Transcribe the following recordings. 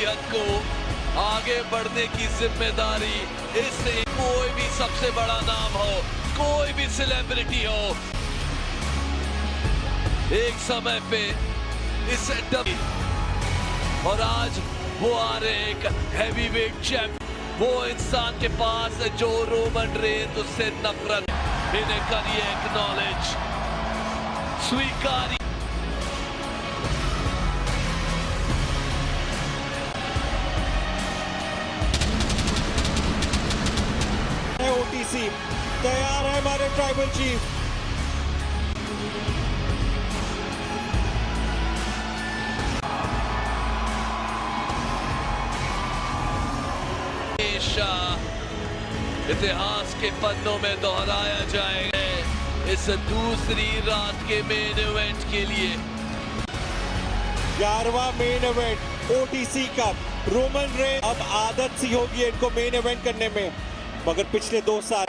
Young को आगे बढ़ने की जिम्मेदारी इससे कोई भी सबसे बड़ा नाम हो, कोई भी सेलिब्रिटी हो, एक समय पे इस और आज वो आ रहे एक हैवीवेट चैंपियन, वो इंसान के पास जो रोमन रेंस उससे नफरत, इन्हें करिए एक्नॉलेज, स्वीकारिए। ओटीसी तैयार है हमारे ट्राइबल चीफ। हमेशा इतिहास के पन्नों में दोहराया जाएगा इस दूसरी रात के मेन इवेंट के लिए। 11वां मेन इवेंट ओटीसी का। रोमन रेंस अब आदत सी होगी इनको मेन इवेंट करने में, मगर पिछले 2 साल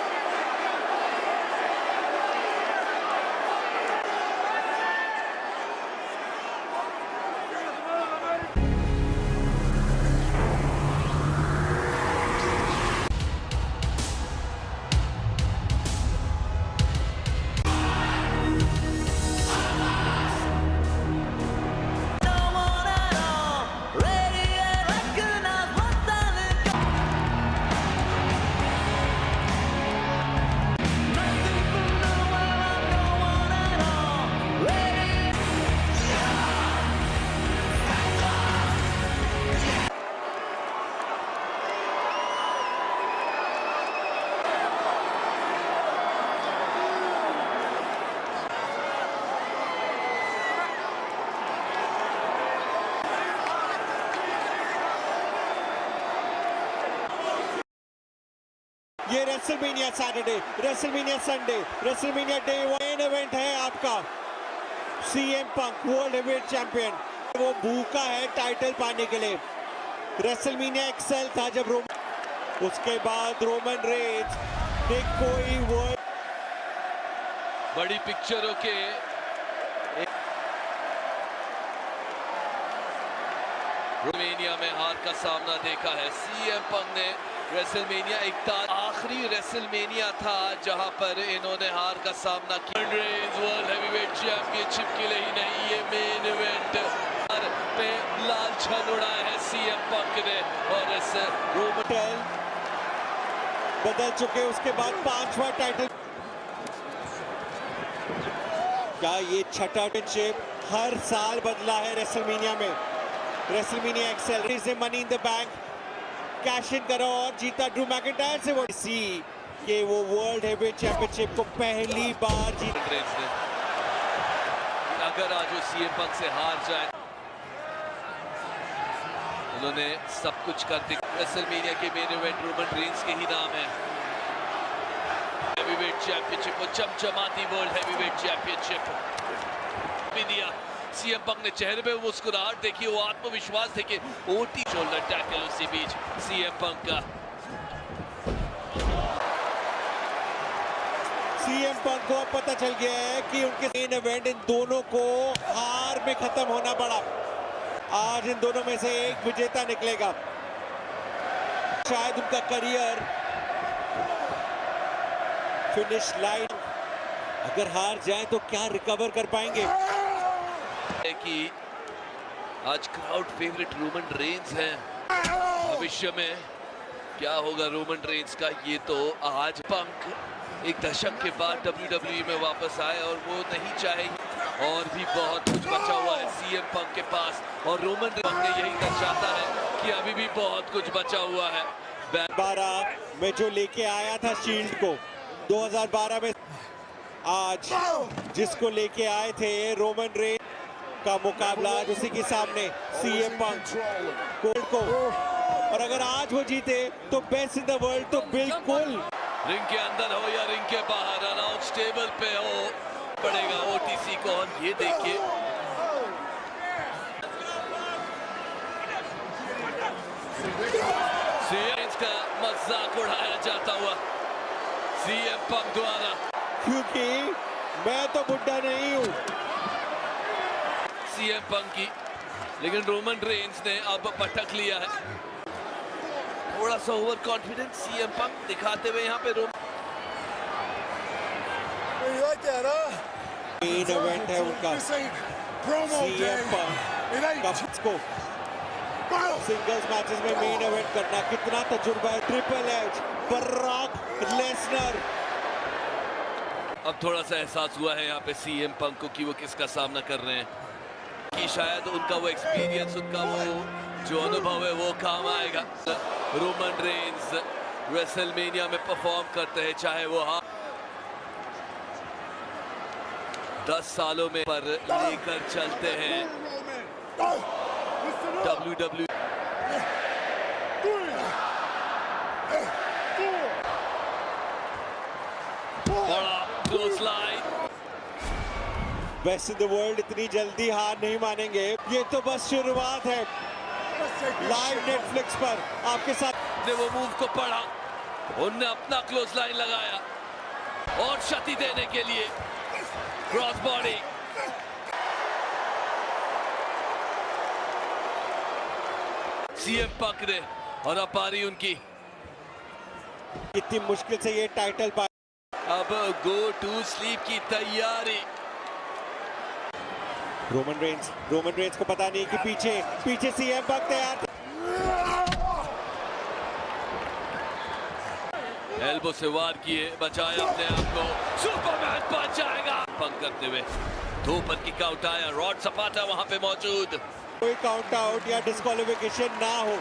ये WrestleMania Saturday, WrestleMania Sunday, WrestleMania day 1 event है आपका। CM Punk world heavyweight champion, वो भूखा है टाइटल पाने के लिए। रेसलमेनिया एक्सेल था जब उसके बाद रोमन रेंस ने कोई वर्ल्ड बड़ी पिक्चरों के रेसलमेनिया में हार का सामना देखा है। सीएम पंक ने रेसलमेनिया आखिरी रेसलमेनिया था जहां पर इन्होंने हार का सामना किया। रेंस वर्ल्ड हेवीवेट चैंपियनशिप के लिए ही नहीं, ये मेन इवेंट पे लालछन उड़ाया है सीएम पंक ने। और इस रोमन बदल चुके, उसके बाद 5वां टाइटल। क्या ये छठा चैंपियनशिप हर साल बदला है रेसलमेनिया में। रेसलमेनिया एक्सेल से money in the bank cash in करो और जीता ड्रू मैकिंटायर से वो कि वो वर्ल्ड हेवीवेट चैंपियनशिप को पहली बार जीत। अगर आज वो सीएम पंक से हार जाए, उन्होंने सब कुछ कर दिया। रेसलमेनिया के मेन इवेंट रोमन रेंस के ही नाम है। हेवीवेट चैंपियनशिप को चमचमाती वर्ल्ड हेवीवेट चैंपियनशिप भी दिया। सीएम पंक ने चेहरे पे मुस्कुराहट देखी, वो आत्मविश्वास देखिए। ओटी शोल्डर टैकल उसी बीच सीएम पंक का। सीएम पंक को अब पता चल गया है कि उनके मेन इवेंट इन दोनों को हार में खत्म होना पड़ा। आज इन दोनों में से एक विजेता निकलेगा। शायद उनका करियर फिनिश लाइन, अगर हार जाए तो क्या रिकवर कर पाएंगे। कि आज क्राउड फेवरेट रोमन रेंस है। भविष्य में क्या होगा रोमन रेंस का, ये तो आज पंक एक दशक के बाद WWE में वापस आए और वो नहीं चाहेंगे। और भी बहुत कुछ बचा हुआ है सीएम पंक के पास, और रोमन रेंस ने यही दर्शाता है कि अभी भी बहुत कुछ बचा हुआ है। 12 में जो लेके आया था शील्ड को 2012 में, आज जिसको लेके आए थे रोमन रेंस का मुकाबला आज उसी के सामने सीएम पंक कोल्ड को। और अगर आज वो जीते तो बेस्ट इन द वर्ल्ड तो बिल्कुल रिंग के अंदर हो या रिंग के बाहर, अनाउंस टेबल पे हो पड़ेगा ओटीसी को। और ये देखिए सीएम का मजाक उड़ाया जाता हुआ सीएम पंक द्वारा, क्योंकि मैं तो बुड्ढा नहीं हूं। सीएम पंक की लेकिन रोमन रेंस ने अब पटक लिया है। थोड़ा सा ओवर कॉन्फिडेंस सीएम पंक दिखाते हुए यहाँ पे मेन इवेंट है उनका सीएम पंक को सिंगल्स मैचेस में मेन इवेंट करना, कितना तजुर्बा है ट्रिपल एच, ब्रॉक लेसनर। अब थोड़ा सा एहसास हुआ है यहाँ पे सीएम पंक को कि वो किसका सामना कर रहे हैं, कि शायद उनका वो एक्सपीरियंस, उनका वो जो अनुभव है वो काम आएगा। रोमन रेंस रेसलमेनिया में परफॉर्म करते हैं, चाहे वो 10 सालों में पर लेकर चलते हैं WWE। बड़ा close line. Best in the world इतनी जल्दी हार नहीं मानेंगे, ये तो बस शुरुआत है। लाइव नेटफ्लिक्स पर आपके साथ ने वो मूव को पढ़ा, उनने अपना क्लोज लाइन लगाया और क्षति देने के लिए क्रॉस बॉडी। सीएम पंक ने, और अब पारी उनकी। कितनी मुश्किल से ये टाइटल पाया। अब गो टू स्लीप की तैयारी। रोमन रेंस को पता नहीं कि पीछे सीएम पंक तैयार। एल्बो से वार किए, बचाया अपने आप को, सुपरमैन बच जाएगा। पंक करते हुए दो पर किक आउट आया, रॉड सपाटा वहां पे मौजूद। कोई काउंट आउट या डिस्क्वालिफिकेशन ना हो,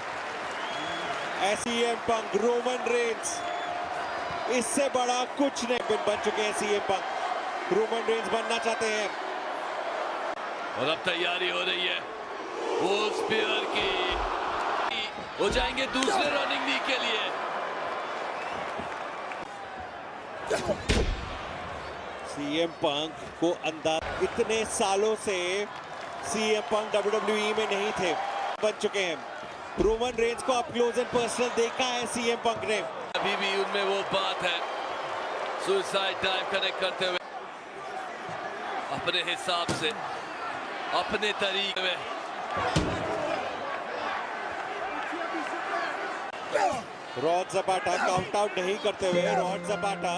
सीएम पंक रोमन रेंस, इससे बड़ा कुछ नहीं बन चुके हैं सीएम पंक। रोमन रेंस बनना चाहते हैं और अब तैयारी हो रही है वो स्पीयर की, हो जाएंगे दूसरे रनिंग नी के लिए। सीएम पंक को अंदाज, इतने सालों से सीएम पंक WWE में नहीं थे, बन चुके हैं। रोमन रेंस को अप क्लोज एंड पर्सनल देखा है सीएम पंक ने। अभी भी उनमें वो बात है, सुसाइड टाइम कनेक्ट करते हुए अपने हिसाब से, अपने तरीके में। रॉड ज़पाटा काउंट आउट नहीं करते हुए, रॉड ज़पाटा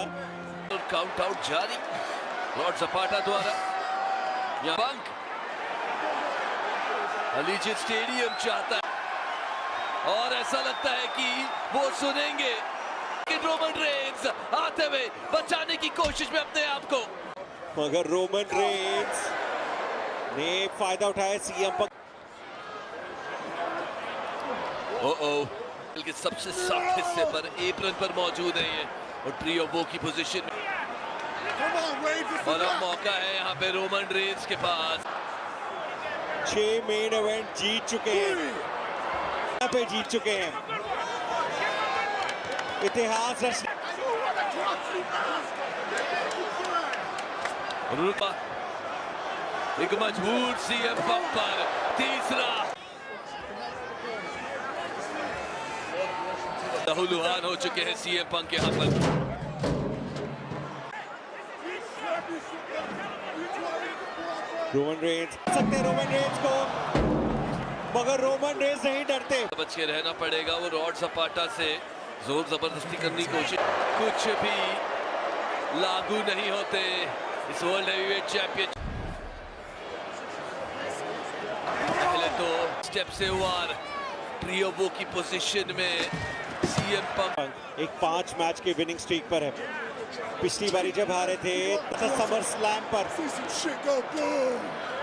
काउंट आउट जारी रॉड ज़पाटा द्वारा। यहाँ पंक अलीजियट स्टेडियम चाहता है और ऐसा लगता है कि वो सुनेंगे कि रोमन रेंस आते हुए बचाने की कोशिश में अपने आप को, मगर रोमन रेंस ने फायदा उठाया सीएम पंक। के सबसे सख्त हिस्से पर एप्रन पर मौजूद है ये, और ट्रियो वो की पोजीशन में, और अब मौका है यहाँ पे रोमन रेंस के पास। 6 मेन इवेंट जीत चुके हैं, यहाँ पे जीत चुके हैं। इतिहास रुका एक मजबूत सीएम पंक पर तीसरा लहूलुहान हो चुके हैं सीएम पंक यहाँ पर। रोमन रेंस सकते हैं रोमन रेंस को, मगर रोमन रेंस नहीं डरते। बच के रहना पड़ेगा, वो रॉड ज़पाटा से जोर जबरदस्ती करने की कोशिश, कुछ भी लागू नहीं होते इस वर्ल्ड हेवीवेट चैंपियन। पहले तो स्टेप से वार ट्रियो वो की पोजीशन में सीएम पंक एक 5 मैच के विनिंग स्ट्रीक पर है। पिछली बारी जब हारे थे समर स्लैम पर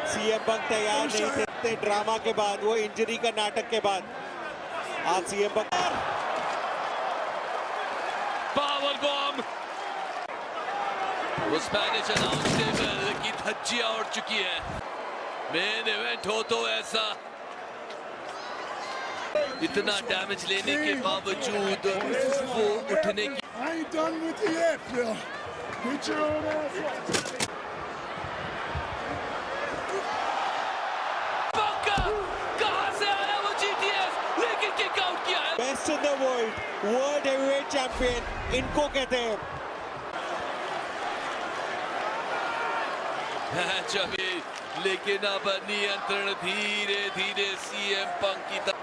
सीएम पंक तैयार नहीं थे, ड्रामा के बाद, वो इंजरी का नाटक के बाद। आज सीएम पंक पावर बॉम्ब, वो स्पैनिश अनाउंस टेबल की धज्जियां उड़ चुकी है। मेन इवेंट हो तो ऐसा, इतना डैमेज लेने के बावजूद वो उठने की कहां से आया वो जीटीएस, लेकिन किक आउट किया है। Best in the world heavyweight champion इनको कहते हैं। मैच अभी लेकिन अब नियंत्रण धीरे धीरे सीएम पंक की तरफ।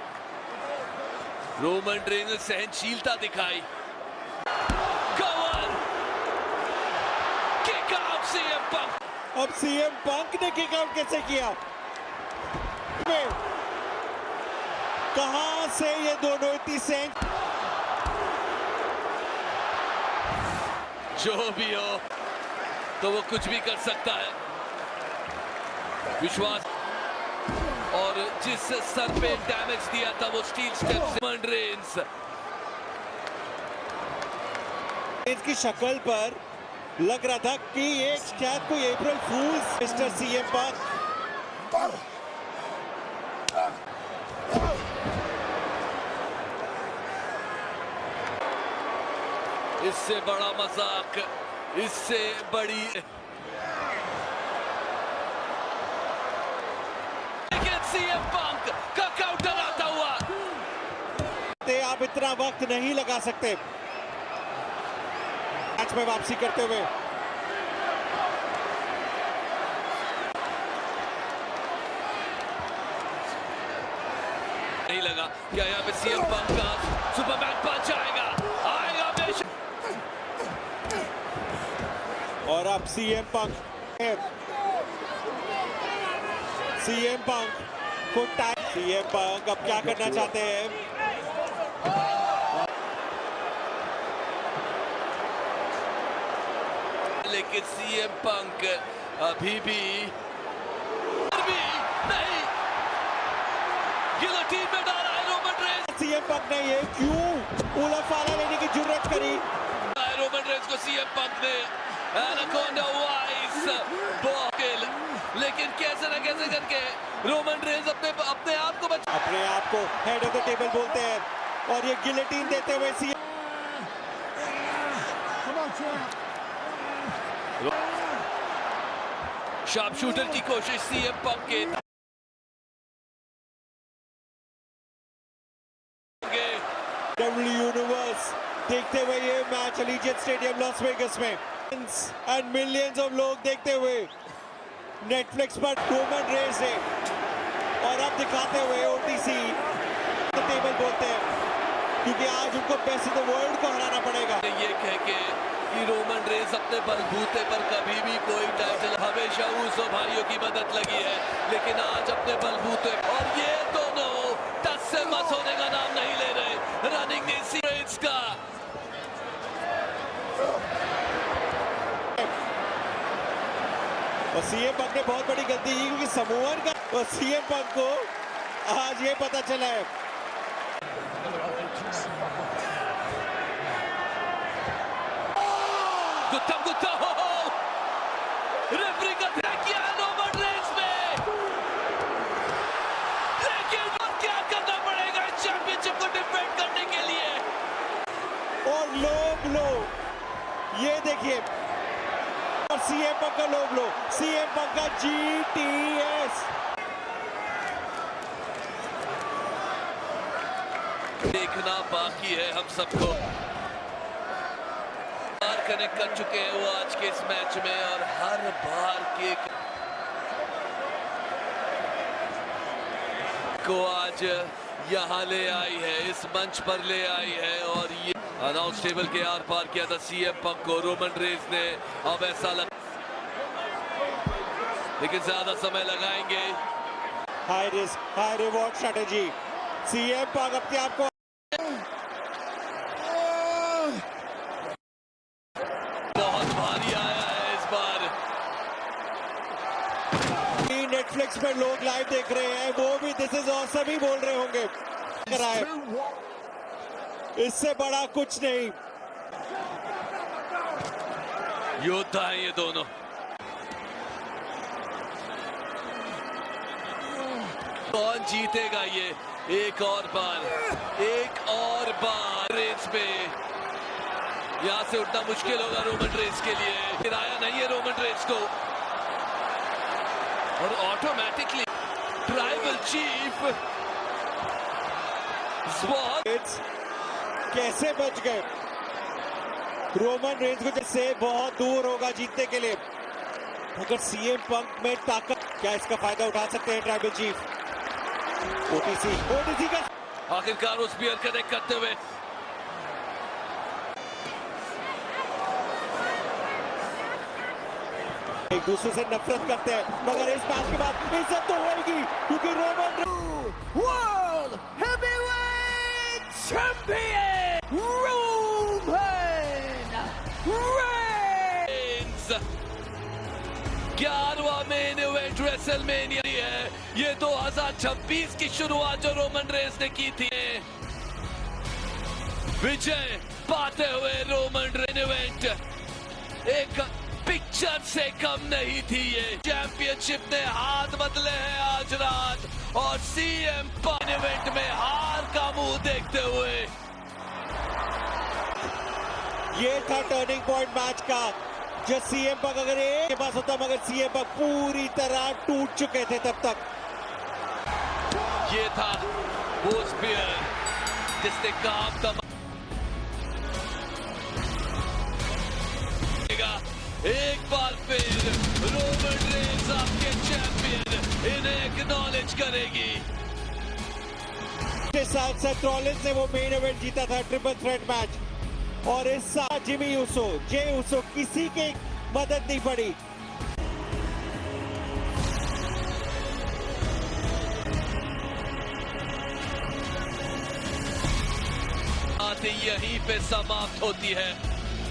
रोमन रेंस ने सहनशीलता दिखाई। Cover, kick out CM Punk. अब सीएम पंक ने किक आउट कैसे किया? कहां से ये दोनों इतनी सेंस? जो भी हो तो वो कुछ भी कर सकता है। विश्वास और जिस सर पे डैमेज दिया था वो स्टील स्टेप से रोमन रेंस। इसकी शक्ल पर लग रहा था कि ये शायद कोई अप्रैल फूल्स मिस्टर सीएम पंक। इससे बड़ा मजाक, इससे बड़ी, लेकिन सीएम पंक का काउंटर आता हुआ। आप इतना वक्त नहीं लगा सकते मैच में वापसी करते हुए। नहीं लगा क्या यहाँ पे सीएम पंक का सुपरमैन पंच आएगा बेशक। और अब सीएम पंक को टाइम। सीएम पंक अब क्या करना चाहते हैं? लेकिन सीएम पंक अभी भी नहीं, गिलोटीन में डाला है रोमन रेंस। सीएम पंक ने ये क्यों उलटफारा लेने की जुर्रत करी? रोमन रेंस को सीएम पंक ने एनाकोंडा वाइस बॉकिल, लेकिन कैसे ना कैसे करके रोमन रेंस अपने आप को अपने आप को हेड ऑफ द टेबल बोलते हैं और ये गिलोटीन देते हुए सीएम शार्प शूटर की कोशिश सीएम पंक के। डब्ल्यू यूनिवर्स देखते हुए ये मैच अलीजियंट स्टेडियम लॉस वेगस में एंड मिलियंस ऑफ लोग देखते हुए नेटफ्लिक्स पर रोमन रेंस ने और अब दिखाते हुए ओटीसी टेबल बोलते हैं क्योंकि आज उनको बेस्ट इन द वर्ल्ड को हराना पड़ेगा। ये कह के कि रोमन रेंस अपने बलबूते पर कभी भी कोई टाइटल, हमेशा ऊसो भाइयों की मदद लगी है, लेकिन आज अपने बलबूते और ये दोनों टच से मस होने का नाम नहीं ले रहे। रनिंग रेंस का और सीएम पंक ने बहुत बड़ी गलती की क्योंकि समूहन का और सीएम पंक को आज ये पता चला है। गुत्ता रेफरी का ध्यान किया रोमन रेंस में, लेकिन क्या करना पड़ेगा चैंपियनशिप को डिफेंड करने के लिए। और लोग ये देखिए और सीएम पंक का लोग सीएम पंक का जीटीएस देखना बाकी है हम सबको। कनेक्ट कर चुके हैं वो आज के इस मैच में और हर बार के को आज यहां ले आई है, इस मंच पर ले आई है और ये अनाउंस टेबल के आर पार किया था सीएम पंक को रोमन रेंस ने। अब ऐसा लेकिन ज्यादा समय लगाएंगे। High risk high reward strategy. CM Punk अपने आप को बहुत भारी आया है इस बार। नेटफ्लिक्स पर लोग लाइव देख रहे हैं, वो भी दिस इज ऑसम ही बोल रहे होंगे। इससे बड़ा कुछ नहीं। योद्धा है ये दोनों। कौन जीतेगा ये? एक और बार रेंस पे यहां से उठना मुश्किल होगा रोमन रेंस के लिए। गिराया नहीं है रोमन रेंस को और ऑटोमेटिकली ट्राइबल चीफ कैसे बच गए। रोमन रेंस को जैसे बहुत दूर होगा जीतने के लिए। अगर सीएम पंक में ताकत क्या इसका फायदा उठा सकते हैं ट्राइबल चीफ? ओटीसी का आखिरकार वो स्पीयर कनेक्ट करते हुए एक दूसरे से नफरत करते हैं, मगर इस मैच के बाद इज्जत तो होगी क्योंकि Roman world heavyweight champion Roman Reigns 11वां मेन इवेंट रेसलमेनिया है। ये 2026 की शुरुआत जो रोमन रेंस ने की थी, विजय पाते हुए रोमन रेन इवेंट एक पिक्चर से कम नहीं थी। ये चैंपियनशिप ने हाथ बदले हैं आज रात और सीएम पंक इवेंट में हार का मुंह देखते हुए ये था टर्निंग पॉइंट मैच का। जो सीएम पंक अगर एक के पास होता, मगर सीएम पंक पूरी तरह टूट चुके थे तब तक। ये था वो स्पीयर जिसने काम तमाम एक बार फिर रोमन रेंस आपके चैंपियन इन्हें एक्नॉलेज करेगी। के साथ साथ रॉलिंस ने वो मेन इवेंट जीता था, ट्रिपल थ्रेट मैच, और इस साथ जिमी यूसो, जे यूसो, किसी की मदद नहीं पड़ी। आते यहीं पे समाप्त होती है।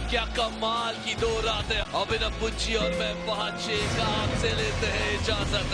क्या कमाल की 2 रातें। अभिनव बुच्ची और मैं पहुंचे आपसे लेते हैं इजाजत।